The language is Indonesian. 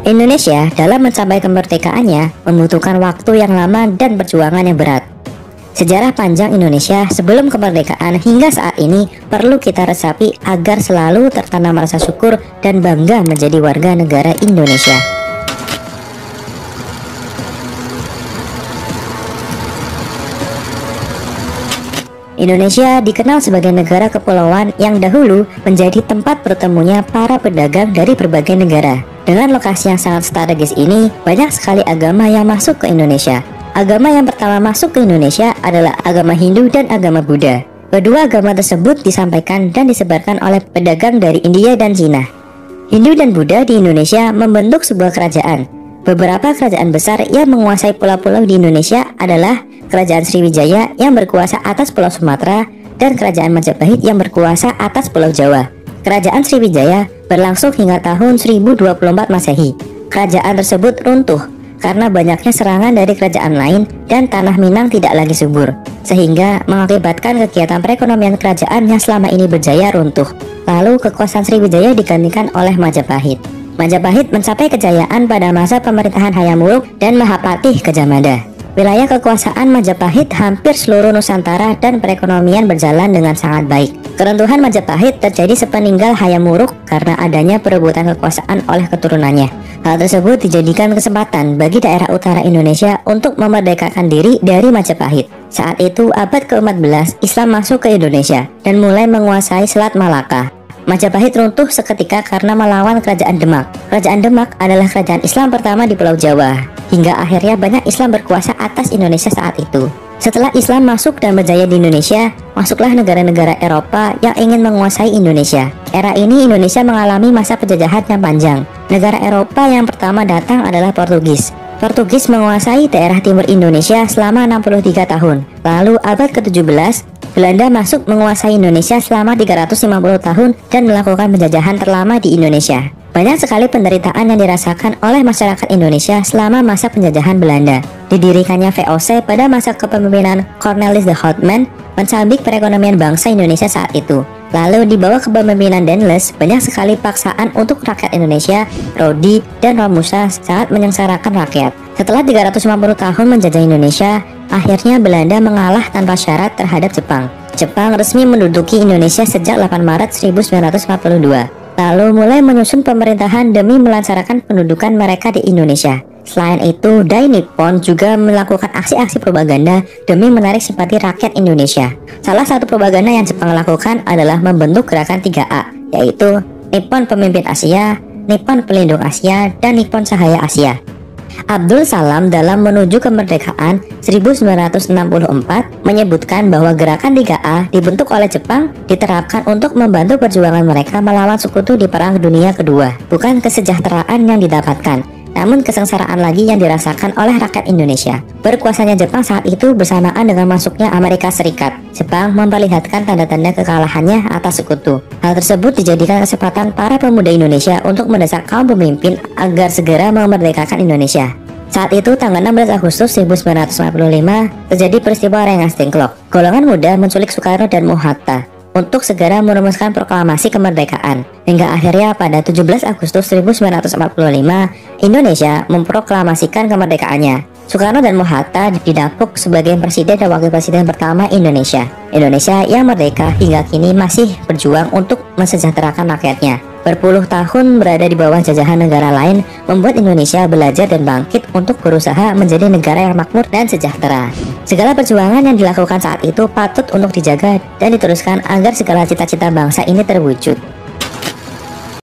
Indonesia dalam mencapai kemerdekaannya membutuhkan waktu yang lama dan perjuangan yang berat. Sejarah panjang Indonesia sebelum kemerdekaan hingga saat ini perlu kita resapi agar selalu tertanam rasa syukur dan bangga menjadi warga negara Indonesia. Indonesia dikenal sebagai negara kepulauan yang dahulu menjadi tempat bertemunya para pedagang dari berbagai negara. Dengan lokasi yang sangat strategis ini, banyak sekali agama yang masuk ke Indonesia. Agama yang pertama masuk ke Indonesia adalah agama Hindu dan agama Buddha. Kedua agama tersebut disampaikan dan disebarkan oleh pedagang dari India dan Cina. Hindu dan Buddha di Indonesia membentuk sebuah kerajaan. Beberapa kerajaan besar yang menguasai pulau-pulau di Indonesia adalah Kerajaan Sriwijaya yang berkuasa atas Pulau Sumatera dan Kerajaan Majapahit yang berkuasa atas Pulau Jawa. Kerajaan Sriwijaya berlangsung hingga tahun 1024 Masehi. Kerajaan tersebut runtuh karena banyaknya serangan dari kerajaan lain dan tanah Minang tidak lagi subur, sehingga mengakibatkan kegiatan perekonomian kerajaan yang selama ini berjaya runtuh. Lalu kekuasaan Sriwijaya digantikan oleh Majapahit. Majapahit mencapai kejayaan pada masa pemerintahan Hayam Wuruk dan Mahapatih Gajah. Wilayah kekuasaan Majapahit hampir seluruh Nusantara dan perekonomian berjalan dengan sangat baik. Keruntuhan Majapahit terjadi sepeninggal Hayam Wuruk karena adanya perebutan kekuasaan oleh keturunannya. Hal tersebut dijadikan kesempatan bagi daerah utara Indonesia untuk memerdekakan diri dari Majapahit. Saat itu abad ke-14 Islam masuk ke Indonesia dan mulai menguasai Selat Malaka. Majapahit runtuh seketika karena melawan Kerajaan Demak. Kerajaan Demak adalah kerajaan Islam pertama di Pulau Jawa. Hingga akhirnya banyak Islam berkuasa atas Indonesia saat itu. Setelah Islam masuk dan berjaya di Indonesia, masuklah negara-negara Eropa yang ingin menguasai Indonesia. Era ini Indonesia mengalami masa penjajahan yang panjang. Negara Eropa yang pertama datang adalah Portugis. Portugis menguasai daerah timur Indonesia selama 63 tahun. Lalu abad ke-17, Belanda masuk menguasai Indonesia selama 350 tahun dan melakukan penjajahan terlama di Indonesia. Banyak sekali penderitaan yang dirasakan oleh masyarakat Indonesia selama masa penjajahan Belanda. Didirikannya VOC pada masa kepemimpinan Cornelis de Houtman mencabik perekonomian bangsa Indonesia saat itu. Lalu di bawah kepemimpinan Daendels, banyak sekali paksaan untuk rakyat Indonesia, Rodi dan Romusa saat menyengsarakan rakyat. Setelah 350 tahun menjajah Indonesia, akhirnya Belanda mengalah tanpa syarat terhadap Jepang. Jepang resmi menduduki Indonesia sejak 8 Maret 1942. Lalu mulai menyusun pemerintahan demi melancarkan pendudukan mereka di Indonesia. Selain itu, Dai Nippon juga melakukan aksi-aksi propaganda demi menarik simpati rakyat Indonesia. Salah satu propaganda yang Jepang lakukan adalah membentuk gerakan 3A, yaitu Nippon Pemimpin Asia, Nippon Pelindung Asia, dan Nippon Cahaya Asia. Abdul Salam dalam Menuju Kemerdekaan 1964 menyebutkan bahwa gerakan 3A dibentuk oleh Jepang diterapkan untuk membantu perjuangan mereka melawan sekutu di Perang Dunia Kedua. Bukan kesejahteraan yang didapatkan, namun kesengsaraan lagi yang dirasakan oleh rakyat Indonesia. Berkuasanya Jepang saat itu bersamaan dengan masuknya Amerika Serikat. Jepang memperlihatkan tanda-tanda kekalahannya atas sekutu. Hal tersebut dijadikan kesempatan para pemuda Indonesia untuk mendesak kaum pemimpin agar segera memerdekakan Indonesia. Saat itu tanggal 16 Agustus 1945 terjadi peristiwa Rengas Dengklok. Golongan muda menculik Soekarno dan Muhammad Hatta untuk segera merumuskan proklamasi kemerdekaan. Hingga akhirnya pada 17 Agustus 1945 Indonesia memproklamasikan kemerdekaannya. Soekarno dan Muhammad Hatta didapuk sebagai presiden dan wakil presiden pertama Indonesia. Indonesia yang merdeka hingga kini masih berjuang untuk mensejahterakan rakyatnya. Berpuluh tahun berada di bawah jajahan negara lain membuat Indonesia belajar dan bangkit untuk berusaha menjadi negara yang makmur dan sejahtera. Segala perjuangan yang dilakukan saat itu patut untuk dijaga dan diteruskan agar segala cita-cita bangsa ini terwujud.